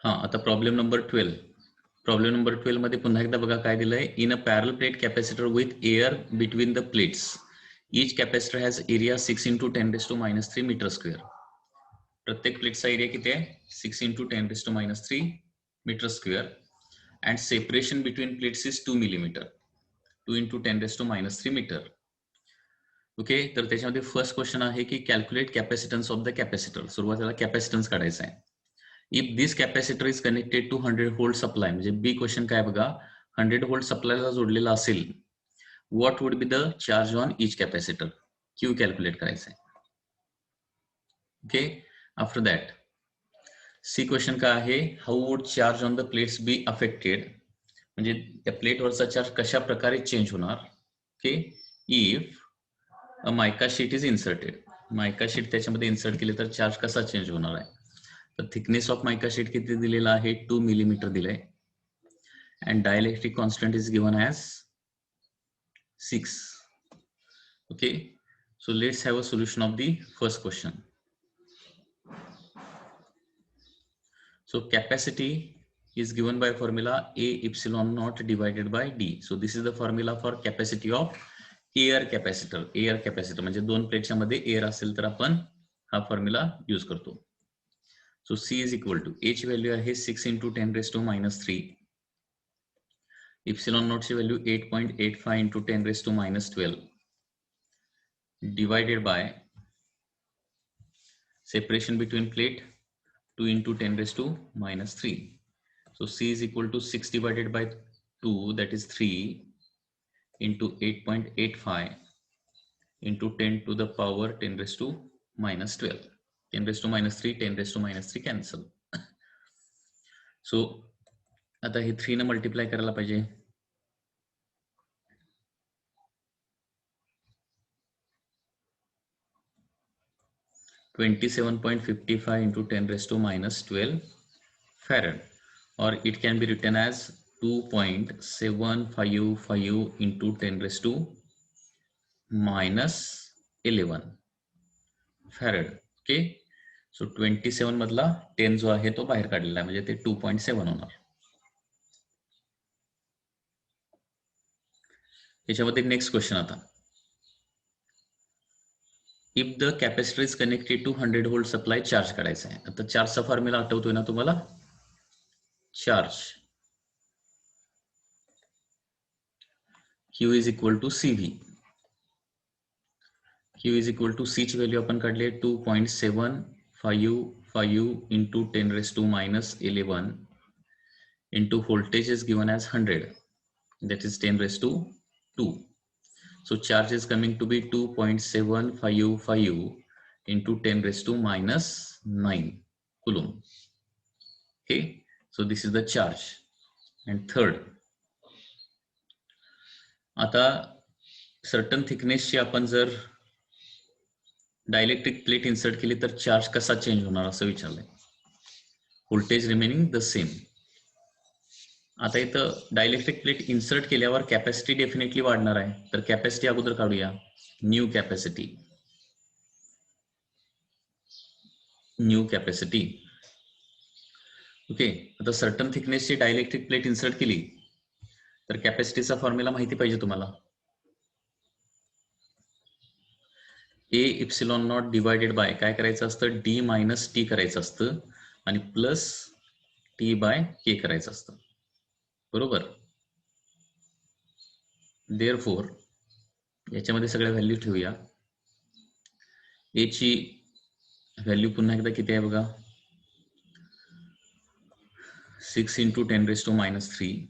हां, आता problem number 12. Problem number 12 मध्ये पुन्हा एकदा बघा काय दिलंय. In a parallel plate capacitor with air between the plates. Each capacitor has area 6 × 10⁻³ metre square. प्रत्येक प्लेटचा एरिया किती आहे? 6 × 10⁻³ metre square. And separation between plates is 2 millimetre. 2 × 10⁻³ metre. Okay, तर त्याच्यामध्ये फर्स्ट क्वेश्चन आहे की calculate capacitance of the capacitor. सुरुवातीला capacitance काढायचा आहे. If this capacitor is connected to 100 volt supply, म्हणजे बी क्वेश्चन काय बघा, 100 व्होल्ट सप्लायला जोडलेला असेल, what would be the charge on each capacitor. Q calculate करायचं आहे. Okay, after that C question काय आहे, how would charge on the plates be affected, म्हणजे त्या प्लेटवरचा चार्ज कशा प्रकारे चेंज होणार. Okay, if a mica sheet is inserted, mica sheet त्याच्यामध्ये इन्सर्ट केले तर चार्ज कसा चेंज होणार आहे. तर थिकनेस ऑफ मायका शीट किती दिलेला आहे, 2 मिलीमीटर दिलंय. And dielectric constant is given as 6. Okay, so let's have a solution of the first question. So capacity is given by formula A epsilon naught divided by D. So this is the formula for capacity of air capacitor. Air capacitor म्हणजे दोन प्लेटच्या मध्ये air असेल तर आपण हा formula use करतो. So C is equal to H value आहे 6 × 10⁻³ epsilon naught ची value 8.85 × 10⁻12 divided by separation between plate 2 × 10⁻³ So C is equal to 6 divided by 2, that is 3 into 8.85 into 10 to the power 10⁻12. 10⁻³ 10⁻³ cancel. So आता हे 3 ने multiply करायला पाहिजे. (27.55 into 10⁻12 farad), or it can be written as 2.755 into 10⁻11 farad. Okay, so 27 मधला 10 जो आहे तो बाहेर काढलेला आहे, म्हणजे ते 2.7 होणार. याच्यामध्ये नेक्स्ट क्वेश्चन आता, if the capacitor is connected to 100 volt supply, charge काढायचा आहे. आता चार्जचा फॉर्म्युला आठवतोय ना तुम्हाला, charge Q is equal to CV. Q is equal to C ची व्हॅल्यू आपण काढली 2.755 into 10⁻11 into voltage is given as 100, that is 10⁻². So charge is coming to be 2.755 into 10⁻⁹ coulomb. Okay, so this is the charge. And third, आता certain थिकनेसची आपण जर dielectric plate insert केली तर charge कसा change होणार असं विचारलंय. Voltage remaining the same. आता इथं डायइलेक्ट्रिक प्लेट इन्सर्ट केल्यावर कॅपॅसिटी डेफिनेटली वाढणार आहे, तर कॅपॅसिटी अगोदर काढूया. New capacity, okay. आता सर्टन थिकनेसची डायइलेक्ट्रिक प्लेट इन्सर्ट केली तर कॅपॅसिटीचा फॉर्म्युला माहिती पाहिजे तुम्हाला. A epsilon not divided by काय करायचं असतं, D - T करायचं असतं आणि प्लस T/K करायचं असतं, बरोबर. देअरफॉर याच्यामध्ये सगळ्या व्हॅल्यू ठेवूया. A ची व्हॅल्यू पुन्हा एकदा किती आहे बघा, 6 × 10⁻³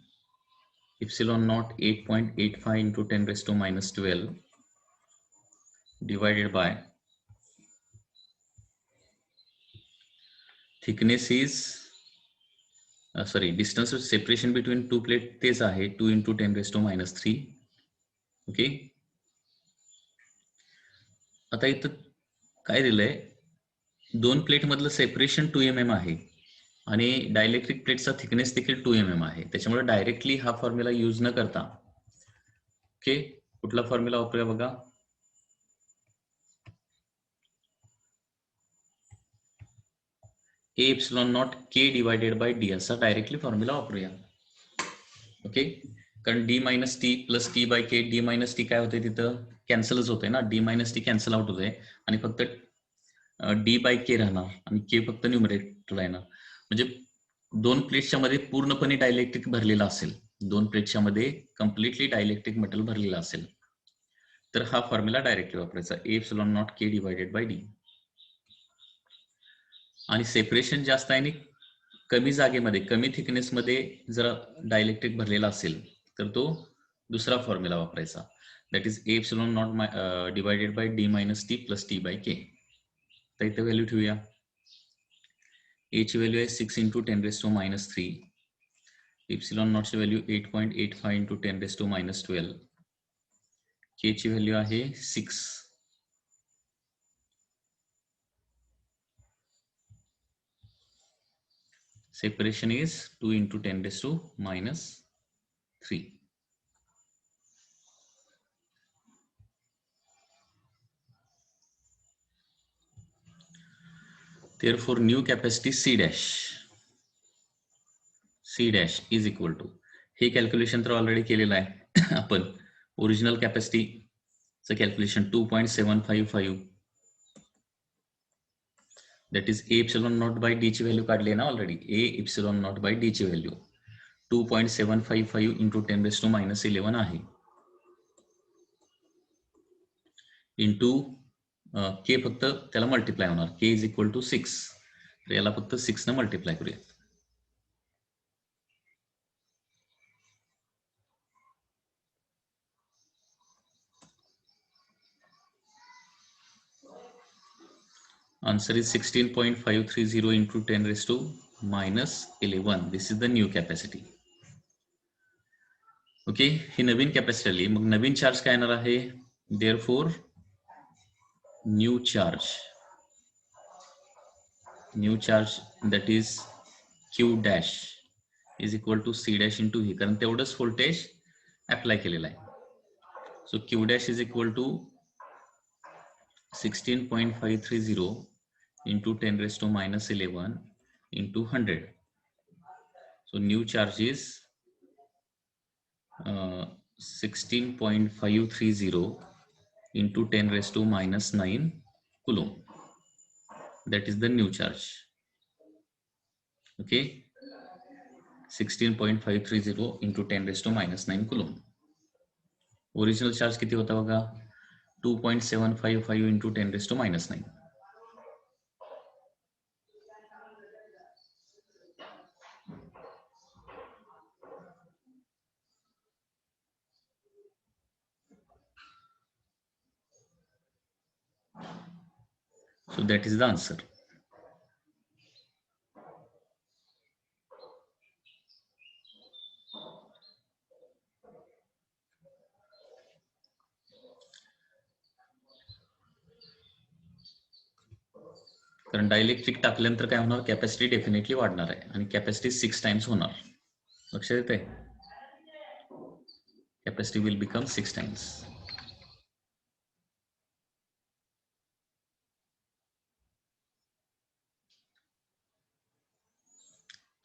epsilon not 8.85 into 10⁻12 divided by thickness is distance of separation between two plate तेच आहे 2 × 10⁻³ ओके. आता इथं काय दिलंय, दोन प्लेट मधलं सेपरेशन 2 mm आहे आणि डायइलेक्ट्रिक प्लेटचा थिकनेस देखील 2 mm आहे. त्याच्यामुळे डायरेक्टली हा फॉर्म्युला यूज न करता, ओके, कुठला फॉर्म्युला वापरूया बघा, A epsilon not K divided by D असा डायरेक्टली फॉर्म्युला वापरूया. ओके, कारण D minus T plus T by K, D minus T काय होते तिथं कॅन्सलच होते ना, D minus T cancel out होते आणि फक्त डी बाय के राहणार आणि के फक्त न्यूमरेटरला येणार. म्हणजे दोन प्लेट्सच्या मध्ये पूर्णपणे डायलेक्ट्रिक भरलेला असेल, दोन प्लेट्सच्या मध्ये कम्प्लिटली डायलेक्ट्रिक मेटल भरलेला असेल तर हा फॉर्म्युला डायरेक्टली वापरायचा, ए epsilon not K divided by D. आणि सेपरेशन जास्त आहे आणि कमी जागेमध्ये कमी थिकनेस मध्ये जर डायलेक्ट्रिक भरलेला असेल तर तो दुसरा फॉर्म्युला वापरायचा, that is A epsilon not divided by D minus T plus T by K. तर इथे व्हॅल्यू ठेवूया. ए ची व्हॅल्यू आहे 6 इंटू 10⁻³ एप्सिलॉन नॉट ची व्हॅल्यू 8.85 इंटू 10⁻12 के ची व्हॅल्यू आहे 6. Separation is 2 into 10⁻³ Therefore, new capacity C dash is equal to, हे calculation तर ऑलरेडी केलेलं आहे आपण. ओरिजिनल कॅपॅसिटीचं calculation 2.755, that is A epsilon not by D ची व्हॅल्यू काढली आहे ना already. A epsilon not by D ची व्हॅल्यू 2.755 इंटू 10⁻11 आहे, इंटू के फक्त त्याला मल्टिप्लाय होणार, के इज इक्वल टू 6, तर याला फक्त 6 ने मल्टिप्लाय करूया. Answer is 16.530 into 10⁻11. This is the new capacity. Okay, he Naveen capacity आली. मग नवीन चार्ज काय येणार आहे? Therefore, new charge that is Q dash is equal to C dash into V, कारण तेवढंच व्होल्टेज अप्लाय केलेलं आहे. So Q dash is equal to 16.530 into 10⁻11 into 100. So new charge is 16.530 into 10⁻9 coulomb. That is the new charge. Okay, 16.530 into 10⁻9 coulomb. Original charge किती होता बघा? 2.755 into 10⁻9. So that is the answer. कारण dielectric टाकल्यानंतर काय होणार? Capacity definitely वाढणार आहे आणि कॅपॅसिटी 6 टाइम्स होणार. लक्षात येते? Capacity will become 6 times.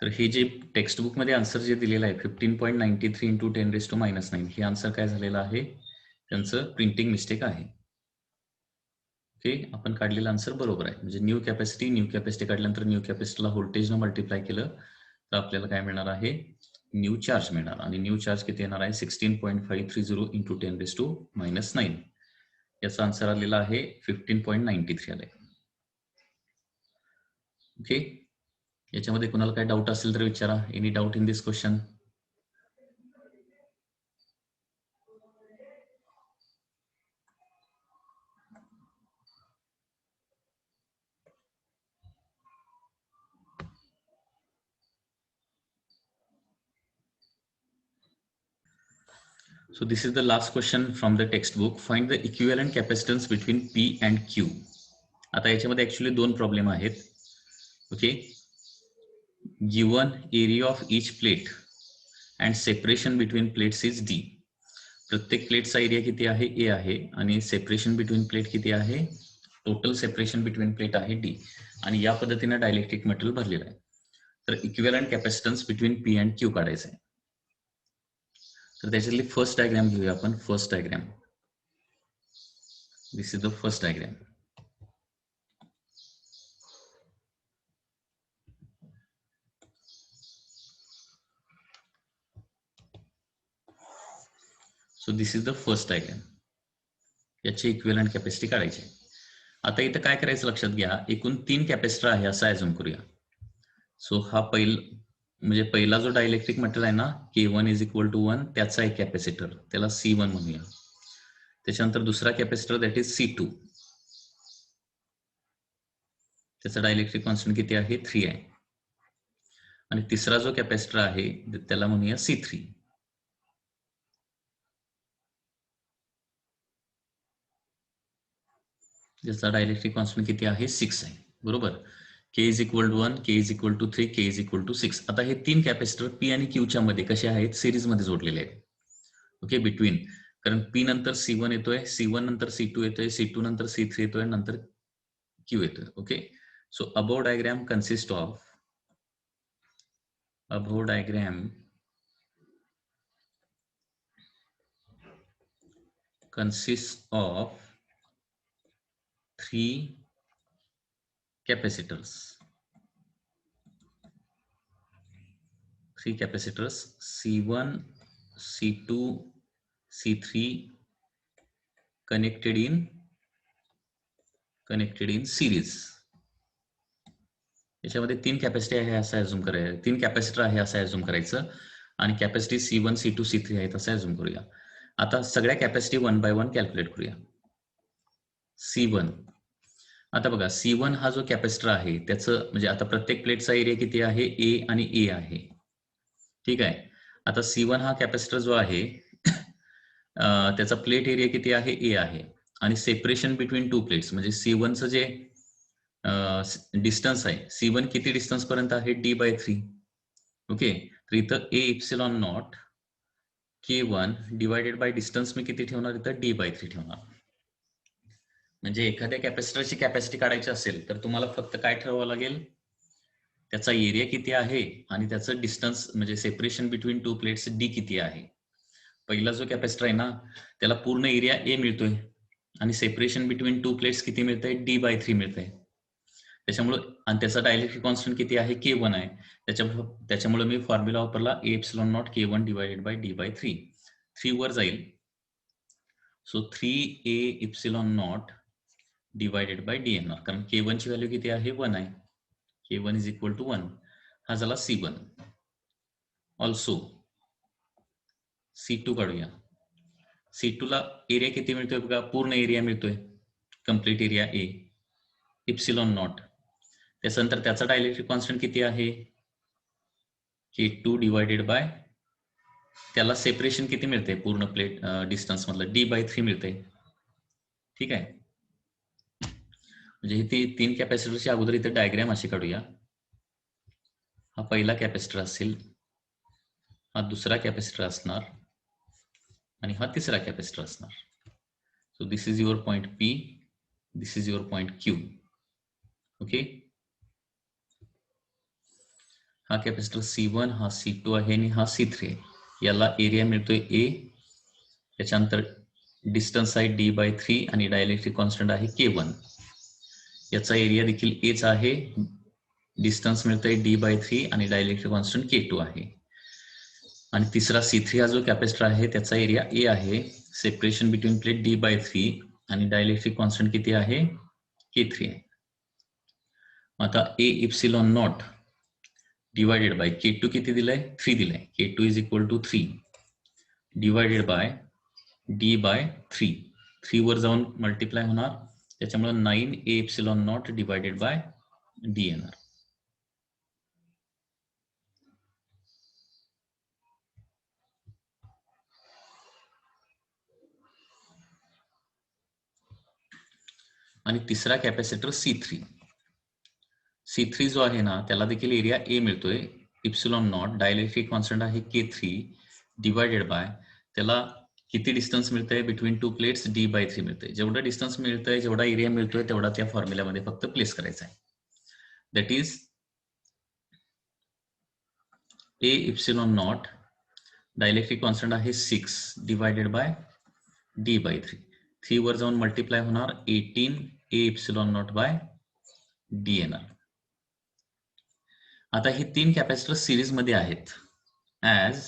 तर हे जे टेक्स्ट बुक मध्ये आन्सर जे दिलेलं आहे 15.93 इंटू 10⁻9, हे आन्सर काय झालेलं आहे? त्यांचं प्रिंटिंग मिस्टेक आहे. ओके, आपण काढलेलं आन्सर बरोबर आहे. म्हणजे न्यू कॅपॅसिटी काढल्यानंतर न्यू कॅपॅसिटीला व्होल्टेजनं मल्टिप्लाय केलं तर आपल्याला काय मिळणार आहे? न्यू चार्ज मिळणार. आणि न्यू चार्ज किती येणार आहे? 16.530 इंटू 10⁻9. याचा आन्सर आलेला आहे 15.93 आलाय. ओके, याच्यामध्ये कोणाला काय डाऊट असेल तर विचारा. Any doubt in this question? So this is the last question from the textbook. Find the equivalent capacitance between P and Q. आता याच्यामध्ये ऍक्च्युअली दोन प्रॉब्लेम आहेत. Okay, given area of each plate and separation between plates is D. प्रत्येक प्लेटचा area किती आहे? A आहे आणि सेपरेशन बिटवीन प्लेट किती आहे? टोटल सेपरेशन बिटवीन प्लेट आहे डी आणि या पद्धतीने डायलेक्ट्रिक मटेरियल भरलेलं आहे. तर equivalent capacitance between P and Q काढायचं आहे. तर त्याच्यातली फर्स्ट डायग्राम घेऊया आपण. First diagram, this is the first diagram. So this is the first diagram. याची इक्विव्हॅलंट कॅपॅसिटी काढायची. आता इथं काय करायचं लक्षात घ्या, एकूण 3 कॅपॅसिटर आहे असं ऍझ्युम करूया. सो हा म्हणजे पहिला जो डायलेक्ट्रिक मटेरियल आहे ना, K1 इज इक्वल टू 1, त्याचा एक कॅपॅसिटर, त्याला C1 म्हणूया. त्याच्यानंतर दुसरा कॅपॅसिटर दॅट इज C2, त्याचा डायलेक्ट्रिक कॉन्स्टंट किती आहे, 3 आहे. आणि तिसरा जो कॅपॅसिटर आहे त्याला म्हणूया C3, ज्याचा डायलेक्ट्रिक कॉन्स्टंट किती आहे, 6 आहे. बरोबर. K is equal to 1, K is equal to 3, K is equal to 6. आता हे 3 कॅपॅसिटर P आणि Q च्या मध्ये कसे आहेत, सिरीज मध्ये जोडलेले आहेत. ओके, बिटवीन, कारण P नंतर C1 येतोय, C1 नंतर C2 येतोय, C2 नंतर C3 येतोय, नंतर Q येतोय. Okay, so above diagram consists of 3 capacitors. 3 capacitors C1, C2, C3 connected in series. याच्यामध्ये 3 कॅपॅसिटी आहे असं ऍझ्युम करायचं, 3 कॅपॅसिटर आहे असं ऍझ्युम करायचं आणि कॅपॅसिटी C1, C2, C3 आहेत असं ऍझ्युम करूया. आता सगळ्या कॅपॅसिटी 1 बाय 1 कॅल्क्युलेट करूया. C1, आता बघा C1 हा जो कॅपॅसिटर आहे त्याचं म्हणजे आता प्रत्येक प्लेटचा एरिया किती आहे, A आणि A आहे. ठीक आहे. आता C1 हा कॅपॅसिटर जो आहे त्याचा प्लेट एरिया किती आहे, A आहे. आणि सेपरेशन बिटवीन 2 प्लेट्स म्हणजे C1चं जे डिस्टन्स आहे, C1 किती डिस्टन्स पर्यंत आहे, D/3. ओके, तर इथं A epsilon not K1 divided by distance मी किती ठेवणार, इथं D/3 ठेवणार. म्हणजे एखाद्या कॅपॅसिटरची कॅपॅसिटी काढायची असेल तर तुम्हाला फक्त काय ठरवावं लागेल, त्याचा एरिया किती आहे आणि त्याचं डिस्टन्स म्हणजे सेपरेशन बिटवीन 2 प्लेट्स D किती आहे. पहिला जो कॅपॅसिटर आहे ना त्याला पूर्ण एरिया A मिळतोय आणि सेपरेशन बिटवीन 2 प्लेट्स किती मिळतंय, D/3 मिळतंय. त्याच्यामुळे आणि त्याचा डायलेक्ट्रिक कॉन्स्टंट किती आहे, K1 आहे. त्याच्यामुळे मी फॉर्म्युला वापरला A epsilon not K1 divided by D/3. 3 वर जाईल, so 3A epsilon not divided by D येणार, कारण K1 ची व्हॅल्यू किती आहे, 1 आहे. K1 is equal to 1. हा झाला C1. ऑल्सो C2 काढूया. C2 ला एरिया किती मिळतोय बघा, पूर्ण एरिया मिळतोय, complete area A epsilon not. त्याच्यानंतर त्याचा डायलेक्ट्रिक कॉन्स्टंट किती आहे, K2 डिवायडेड बाय, त्याला सेपरेशन किती मिळते पूर्ण प्लेट डिस्टन्स मधलं, D/3 मिळते. ठीक आहे. म्हणजे ही 3 कॅपॅसिटरची अगोदर इथे डायग्राम अशी काढूया. हा पहिला कॅपॅसिटर असेल, हा दुसरा कॅपॅसिटर असणार आणि हा तिसरा कॅपॅसिटर असणार. So this is your point P, this is your point Q. Okay, हा कॅपॅसिटर C1, हा C2 आहे आणि हा C3 आहे. याला एरिया मिळतोय A, त्याच्यानंतर डिस्टन्स आहे D/3 आणि डायलेक्ट्रिक कॉन्स्टंट आहे K1. याचा एरिया देखील Aच आहे, डिस्टन्स मिळतोय D/3 आणि डायलेक्ट्रिक कॉन्स्टंट K2 आहे. आणि तिसरा C3 हा जो कॅपॅसिटर आहे त्याचा एरिया A आहे, सेपरेशन बिटवीन प्लेट D/3 आणि डायलेक्ट्रिक कॉन्स्टंट किती आहे, K3 आहे. आता A epsilon not divided by K2 किती दिलाय, 3 दिलाय. K2 is equal to 3 divided by D/3. 3 वर जाऊन मल्टिप्लाय होणार, त्याच्यामुळे 9A epsilon not divided by D येणार. आणि तिसरा कॅपॅसिटर C3 जो आहे ना त्याला देखील एरिया A मिळतोय, इप्सिलॉन नॉट, डायलेक्ट्रिक कॉन्स्टंट आहे K3 डिवायडेड बाय, त्याला किती डिस्टन्स मिळतंय बिटवीन टू प्लेट्स d/3 मिळतंय. जेवढा डिस्टन्स मिळतंय, जेवढा एरिया मिळतोय तेवढा त्या फॉर्म्युल्यामध्ये फक्त प्लेस करायचा आहे. That is a epsilon not, dielectric constant आहे 6 डिवायडेड बाय d/3. 3 वर जाऊन मल्टिप्लाय होणार 18 a epsilon naught by d येणार. आता ही 3 कॅपॅसिटर सिरीज मध्ये आहेत. As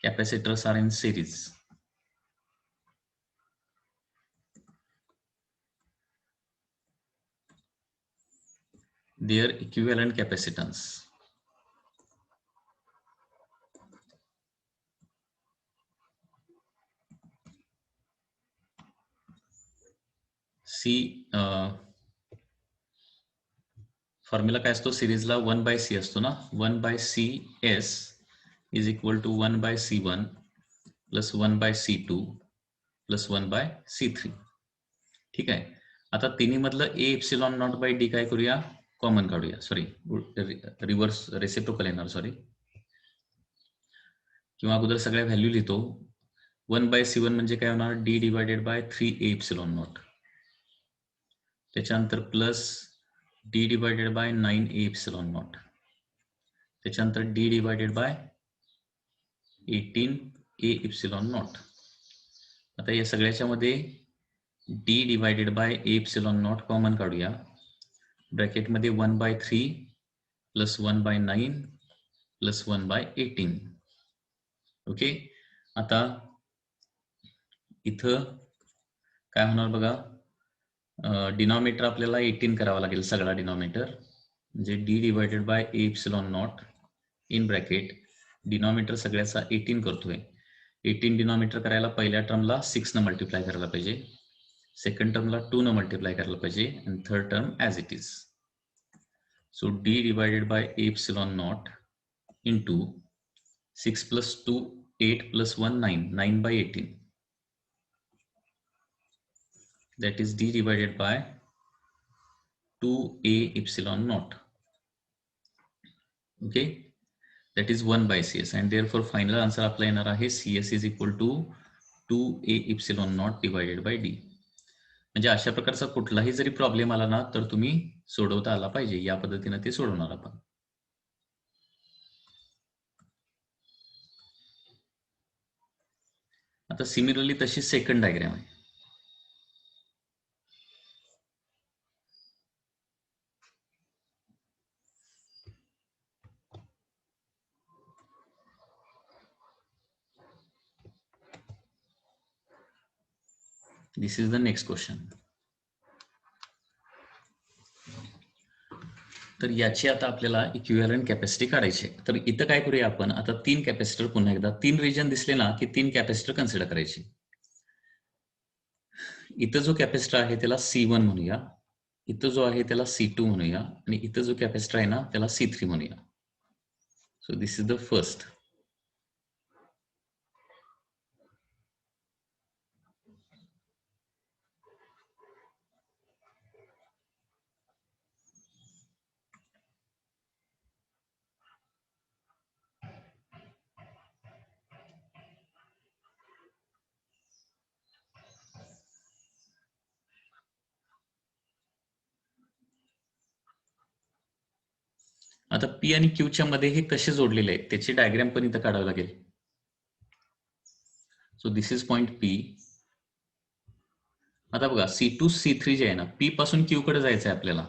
capacitors are in series, their equivalent capacitance C formula काय असतो सिरीजला 1/c असतो ना. 1/cs is equal to 1/c1 plus 1/c2 plus 1/c3. ठीक आहे. आता तिन्ही मधलं a epsilon not by D काय करूया, कॉमन काढूया. सॉरी, रिव्हर्स रेसिप्रोकल येणार, सॉरी, किंवा अगोदर सगळ्या व्हॅल्यू लिहितो. 1/c1 म्हणजे काय होणार, d divided by 3a epsilon not. त्याच्यानंतर plus d divided by 9a epsilon not. त्याच्यानंतर d divided by 18a epsilon not. आता या सगळ्याच्या मध्ये d divided by a epsilon not common काढूया. ब्रॅकेटमध्ये 1/3 प्लस 1/9 प्लस 1/18. ओके. आता इथं काय होणार बघा, डिनॉमिनेटर आपल्याला 18 करावा लागेल, सगळा डिनॉमिनेटर. म्हणजे d divided by a epsilon not in bracket denominator सगळ्याचा 18 करतोय. 18 डिनॉमिनेटर करायला पहिल्या टर्मला 6 न मल्टिप्लाय करायला पाहिजे, सेकंड टर्मला 2 न मल्टिप्लाय करायला पाहिजे, आणि third term as it is. So d divided by a epsilon not into 6 plus 2 8 plus 1 9, 9/18. That is d divided by 2a epsilon naught. Okay, that is 1/cs, and therefore final answer आपला येणार आहे cs is equal to 2a epsilon naught divided by d. म्हणजे अशा प्रकारचा कुठलाही जरी problem आला ना तर तुम्ही सोडवता आला पाहिजे. या पद्धतीने ते सोडवणार आपण. आता सिमिलरली तशी सेकंड डायग्राम आहे. This is the next question. तर याची आता आपल्याला इक्विव्हॅलंट कॅपॅसिटी काढायची आहे. तर इथं काय करूया आपण, आता 3 कॅपॅसिटर, पुन्हा एकदा 3 रिजन दिसले ना की 3 कॅपॅसिटर कन्सिडर करायचे. इथं जो कॅपॅसिटर आहे त्याला C1 म्हणूया, इथं जो आहे त्याला C2 म्हणूया, आणि इथं जो कॅपॅसिटर आहे ना त्याला C3 म्हणूया. So this is the first. आता P आणि Q च्या मध्ये हे कसे जोडलेले आहेत त्याची डायग्राम पण इथं काढावं लागेल. So this is point P. आता बघा C2 C3 जे आहे ना, P पासून Q कडे जायचं आहे आपल्याला.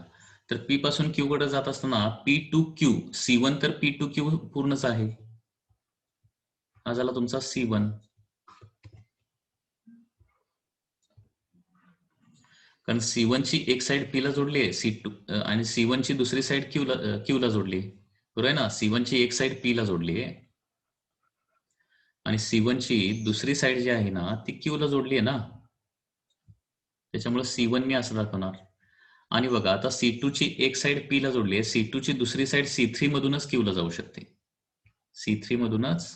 तर P पासून Q कडे जात असताना P to Q, C1 तर P to Q पूर्णच आहे. हा झाला तुमचा C1. कारण C1 ची एक साइड P ला जोडली आहे, C2 आणि C1 ची दुसरी साइड Q ला जोडली आहे, बरोबर आहे ना. C1 ची एक साइड P ला जोडली आहे आणि C1 ची दुसरी साइड जी आहे ना ती Q ला जोडली आहे ना. त्याच्यामुळे C1 मी असं दाखवणार. आणि बघा आता C2 ची एक साइड P ला जोडली आहे, C2 ची दुसरी साइड C3 मधूनच Q ला जाऊ शकते, C3 मधूनच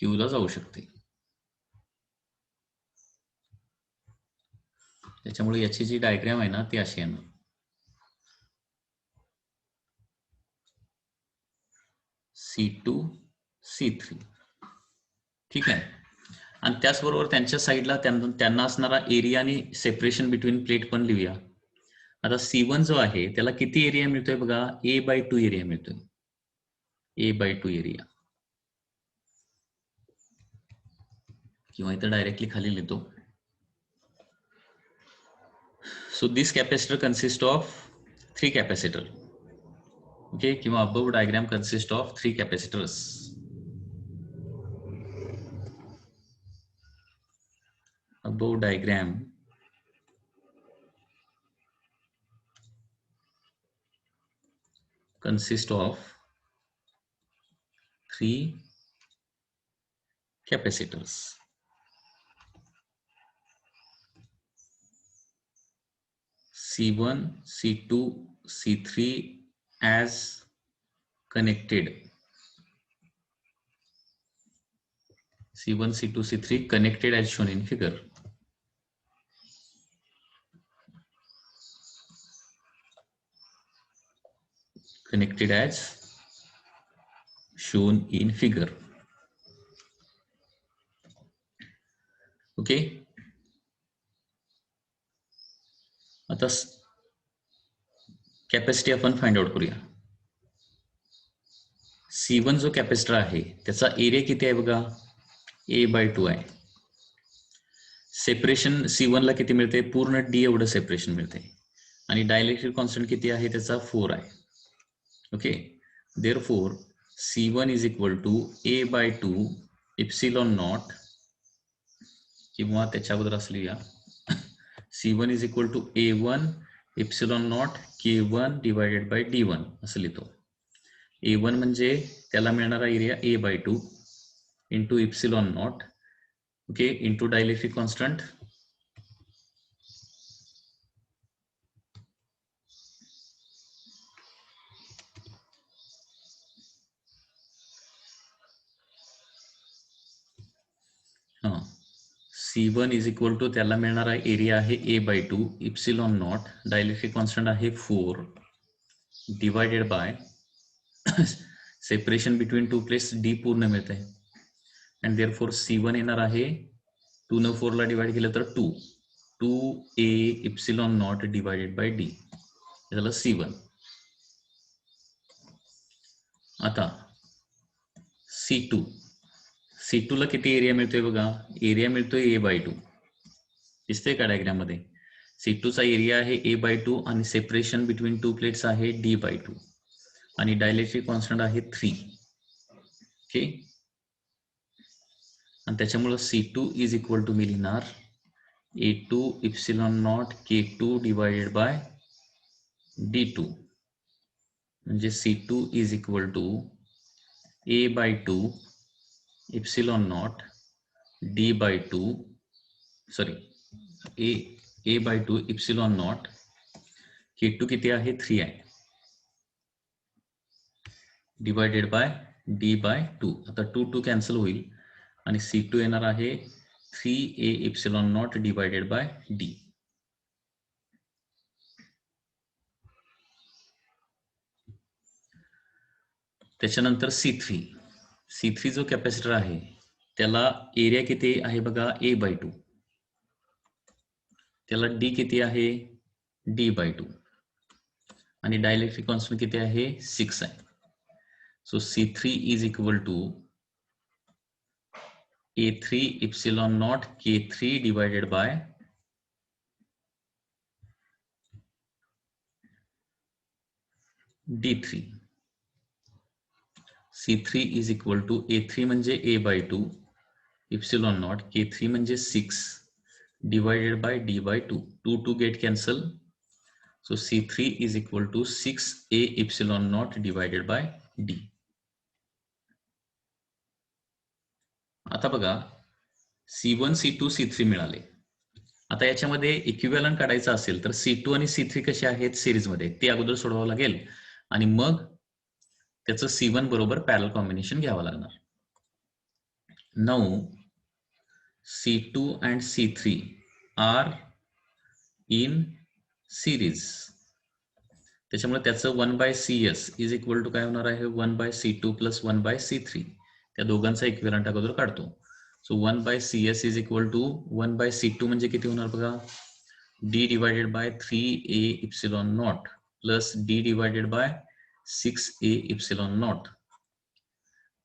Q ला जाऊ शकते. त्याच्यामुळे याची जी डायग्राम आहे ना ती अशी आहे ना. C2 C3. ठीक आहे. आणि त्याचबरोबर त्यांच्या साईडला त्यांना असणारा एरिया आणि सेपरेशन बिटवीन प्लेट पण लिहूया. आता C1 जो आहे त्याला किती एरिया मिळतोय बघा, A/2 एरिया मिळतोय, A/2 एरिया, किंवा इथं डायरेक्टली खाली लिहितो. So this capacitor consists of 3 capacitor. Okay, किंवा above diagram consists of 3 capacitors. Above diagram consists of 3 capacitors. C1, C2, C3 as connected. C1, C2, C3 connected as shown in figure. Connected as shown in figure. Okay. आता capacity आपण find out करूया. C1 जो capacitor आहे त्याचा area किती आहे बघा, A/2 आहे. सेपरेशन C1 ला किती मिळते, पूर्ण D एवढं सेपरेशन मिळते. आणि डायलेक्ट्रिक कॉन्स्टंट किती आहे त्याचा 4 आहे. Okay, therefore C1 is equal to A/2 epsilon naught, किंवा त्याच्या अगोदर असलेल्या C1 is equal to A1 epsilon not K1 divided by D1 असं लिहितो. A1 म्हणजे त्याला मिळणारा area A/2 into epsilon naught, okay, into dielectric constant C1 is equal to त्याला मिळणारा एरिया आहे A/2 epsilon not, dielectric constant आहे 4 divided by separation between two plates D पूर्ण मिळते. अँड देअरफॉर C1 येणार आहे 2 न 4 ला डिवाइड केलं तर 2A epsilon not divided by D झालं C1. आता C2 ला किती एरिया मिळतोय बघा, एरिया मिळतोय A/2, दिसतंय का डायग्राम मध्ये. C2 चा एरिया आहे A/2 आणि सेपरेशन बिटवीन टू प्लेट्स आहे D/2 आणि डायलेक्ट्रिक कॉन्स्टंट आहे 3. ओके, आणि त्याच्यामुळे C2 is equal to me लिहिणार A2 epsilon naught K2 divided by D2, म्हणजे C2 is equal to A/2 epsilon naught D/2, sorry A/2 epsilon naught K2 किती आहे 3 आहे डिवायडेड बाय D/2. आता 2 cancel होईल आणि C2 येणार आहे 3A epsilon not divided by D. त्याच्यानंतर C3 जो कॅपॅसिटर आहे त्याला एरिया किती आहे बघा A/2, त्याला D किती आहे D/2 आणि डायलेक्ट्रिक कॉन्स्टंट किती आहे 6 आहे. So C3 is equal to A3 epsilon naught K3 divided by D3. C3 is equal to A3 म्हणजे A/2 इप्सिलॉन नॉट K3 म्हणजे 6 divided by D/2. 2 get cancel. So C3 is equal to 6A epsilon naught divided by D. आता बघा C1, C2, C3 मिळाले. आता याच्यामध्ये equivalent काढायचं असेल तर C2 आणि C3 कसे आहेत सिरीजमध्ये ते अगोदर सोडवावं लागेल आणि मग त्याचं C1 बरोबर पॅरल कॉम्बिनेशन घ्यावं लागणार. Now C2 and C3 are in series. त्याच्यामुळे त्याचं 1/CS इज इक्वल टू काय होणार आहे 1/C2 प्लस 1/C3. त्या दोघांचा इक्विव्हॅलंट अगोदर काढतो. So 1/CS is equal to 1/C2 म्हणजे किती होणार बघा, D divided by 3A epsilon not plus D divided bye 6A epsilon not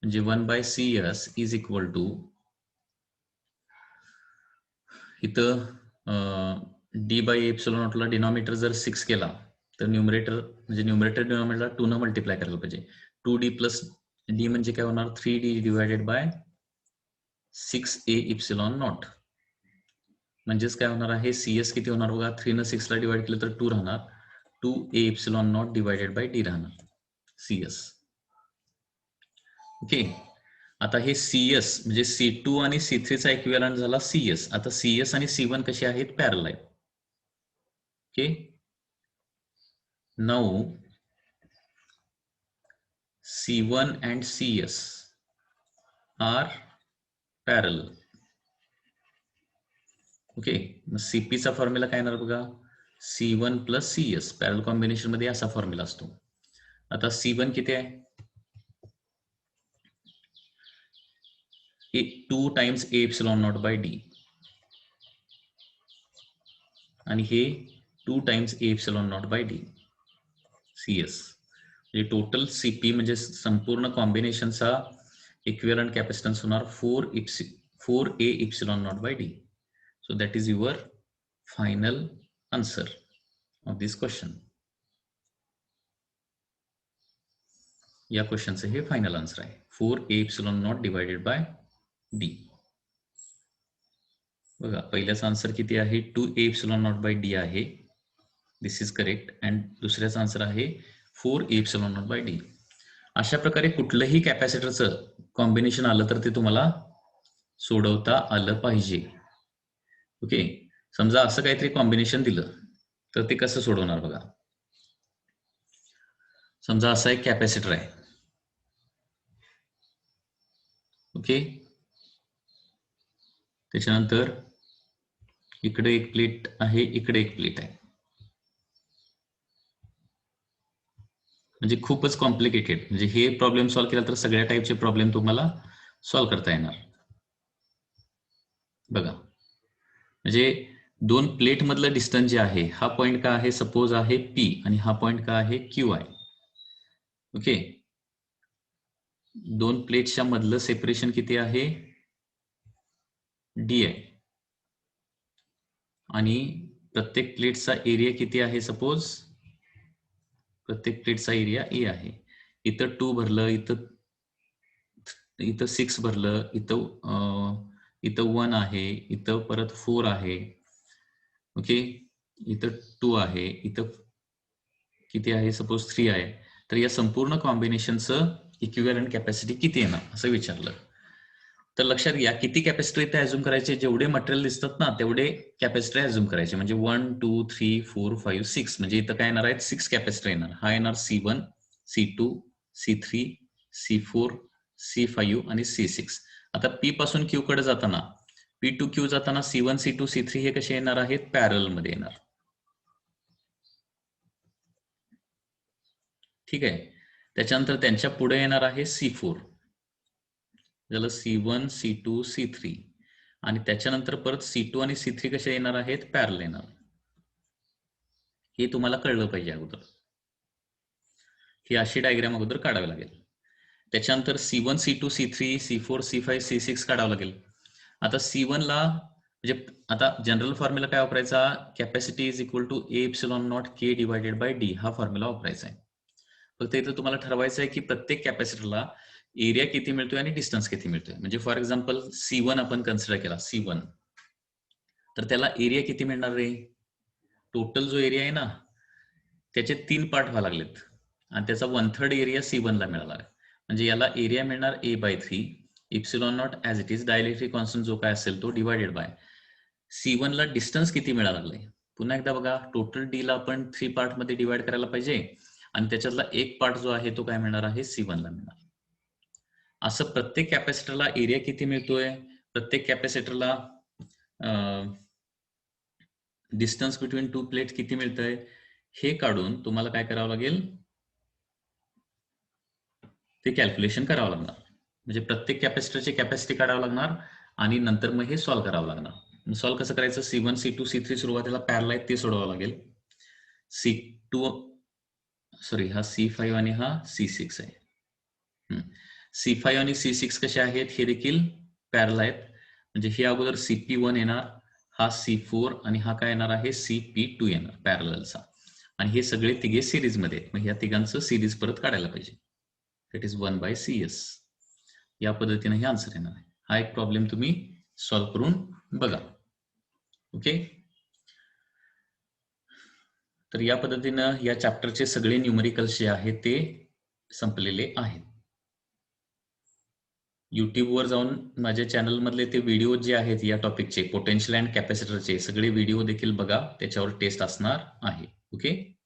म्हणजे 1/CS इज इक्वल टू इथं D बाय एप्सिलॉन नॉटला डिनॉमिनेटर जर 6 केला तर न्यूमरेटर म्हणजे न्यूमरेटर डिनॉमिनेटरला 2 न मल्टिप्लाय करायला पाहिजे. 2D प्लस D म्हणजे काय होणार 3D divided by 6A epsilon not म्हणजेच काय होणार आहे CS किती होणार बघा 3 न 6 ला डिवाइड केलं तर 2 राहणार 2A epsilon not divided by D राहणार CS. ओके आता हे CS म्हणजे C2 आणि C3 चा इक्विव्हॅलंट झाला CS. आता CS आणि C1 कसे आहेत पॅरलल आहेत. Okay now C1 and CS are parallel. Okay मग CP चा फॉर्म्युला काय येणार बघा C1 plus CS parallel combination मध्ये असा फॉर्म्युला असतो. आता C1 किती आहे 2 times A epsilon naught by D आणि हे 2 times A epsilon naught by D CS म्हणजे टोटल CP म्हणजे संपूर्ण कॉम्बिनेशनचा इक्विव्हॅलंट कॅपॅसिटन्स होणार 4A epsilon naught by D. So that is your final answer of this question. या क्वेश्चनचं हे final answer आहे 4A epsilon not divided by D. बघा पहिल्याचा answer किती आहे 2A epsilon naught by D आहे. दिस इज करेक्ट. अँड दुसऱ्याचा answer आहे 4A epsilon naught by D. अशा प्रकारे कुठलंही कॅपॅसिटरचं कॉम्बिनेशन आलं तर ते तुम्हाला सोडवता आलं पाहिजे. ओके समजा असं काहीतरी कॉम्बिनेशन दिलं तर ते कसं सोडवणार बघा. समजा असा एक कॅपॅसिटर आहे. ओके त्याच्यानंतर इकडे एक प्लेट आहे इकडे एक प्लेट आहे म्हणजे खूपच कॉम्प्लिकेटेड. म्हणजे हे प्रॉब्लेम सॉल्व्ह केला तर सगळ्या टाईपचे प्रॉब्लेम तुम्हाला सॉल्व्ह करता येणार. बघा म्हणजे दोन प्लेट मधलं डिस्टन्स जे आहे हा पॉइंट का आहे सपोज आहे P आणि हा पॉइंट का आहे Q आहे. ओके दोन प्लेट्सच्या मधलं सेपरेशन किती आहे D आहे आणि प्रत्येक प्लेटचा एरिया किती आहे सपोज प्रत्येक प्लेटचा एरिया A आहे. इथं 2 भरलं इथं 6 भरलं इथं 1 आहे इथं परत 4 आहे. ओके इथं 2 आहे इथं किती आहे सपोज 3 आहे. तर या संपूर्ण कॉम्बिनेशनचं इक्विव्हॅलंट कॅपॅसिटी किती येणार असं विचारलं तर लक्षात घ्या किती कॅपॅसिटर इथे अझ्युम करायचे जेवढे मटेरियल दिसतात ना तेवढे कॅपॅसिटर अझ्युम करायचे म्हणजे 1 2 3 4 5 6 म्हणजे इथं काय येणार आहेत 6 कॅपॅसिटर येणार. हा येणार C1 C2 C3 C4 C5 आणि C6. आता P पासून Q कडे जाताना P टू Q जाताना C1 C2 C3 हे कसे येणार आहेत पॅरल मध्ये येणार. ठीक आहे त्याच्यानंतर त्यांच्या पुढे येणार आहे C4 झालं C1 C2 C3 आणि त्याच्यानंतर परत C2 आणि C3 कसे येणार आहेत पॅरल येणार. हे तुम्हाला कळलं पाहिजे अगोदर. ही अशी डायग्राम अगोदर काढावी लागेल. त्याच्यानंतर C1 C2 C3 C4 C5 C6 काढावं लागेल. आता C1 ला म्हणजे आता जनरल फॉर्म्युला काय वापरायचा capacity is equal to A epsilon naught K divided by D हा फॉर्म्युला वापरायचा आहे. फक्त इथं तुम्हाला ठरवायचं आहे की प्रत्येक कॅपॅसिटरला एरिया किती मिळतोय आणि डिस्टन्स किती मिळतोय. म्हणजे फॉर एक्झाम्पल C1 आपण कन्सिडर केला C1 तर त्याला एरिया किती मिळणार रे टोटल जो एरिया आहे ना त्याचे 3 पार्ट व्हायला लागलेत आणि त्याचा 1/3 एरिया C1 ला मिळाला आहे. म्हणजे याला एरिया मिळणार A/3 epsilon not as it is dielectric constant जो काय असेल तो डिवायडेड बाय C1 ला डिस्टन्स किती मिळायला लागलाय. पुन्हा एकदा बघा टोटल D ला आपण 3 पार्ट मध्ये डिवाइड करायला पाहिजे आणि त्याच्यातला एक पार्ट जो आहे तो काय मिळणार आहे C1 ला मिळणार. असं प्रत्येक कॅपॅसिटरला एरिया किती मिळतोय प्रत्येक कॅपॅसिटरला डिस्टन्स बिटवीन टू प्लेट किती मिळतंय हे काढून तुम्हाला काय करावं लागेल ते कॅल्क्युलेशन करावं लागणार. म्हणजे प्रत्येक कॅपॅसिटरची कॅपॅसिटी काढावं लागणार आणि नंतर मग हे सॉल्व्ह करावं लागणार. सॉल्व्ह कसं करायचं, C1 C2 C3 सुरुवातीला पॅरल आहेत ते सोडवावं लागेल. C2 सॉरी हा C5 आणि हा C6 आहे. C5 आणि C6 कसे आहेत हे देखील पॅरल आहेत. म्हणजे हे अगोदर CP1 येणार, हा C4 आणि हा काय येणार आहे CP2 येणार पॅरलचा. आणि हे सगळे तिघे सिरीज मध्ये आहेत. मग या तिघांचं सिरीज परत काढायला पाहिजे. That is 1/CS. या पद्धतीने हे आन्सर येणार आहे. हा एक प्रॉब्लेम तुम्ही सॉल्व्ह करून बघा. ओके, तर या पद्धतीनं या चॅप्टरचे सगळे न्यूमरिकल्स जे आहेत ते संपलेले आहेत. युट्यूबवर जाऊन माझ्या चॅनल मधले ते व्हिडिओ जे आहेत या टॉपिकचे पोटेन्शियल अँड कॅपॅसिटरचे सगळे व्हिडिओ देखील बघा, त्याच्यावर टेस्ट असणार आहे. ओके.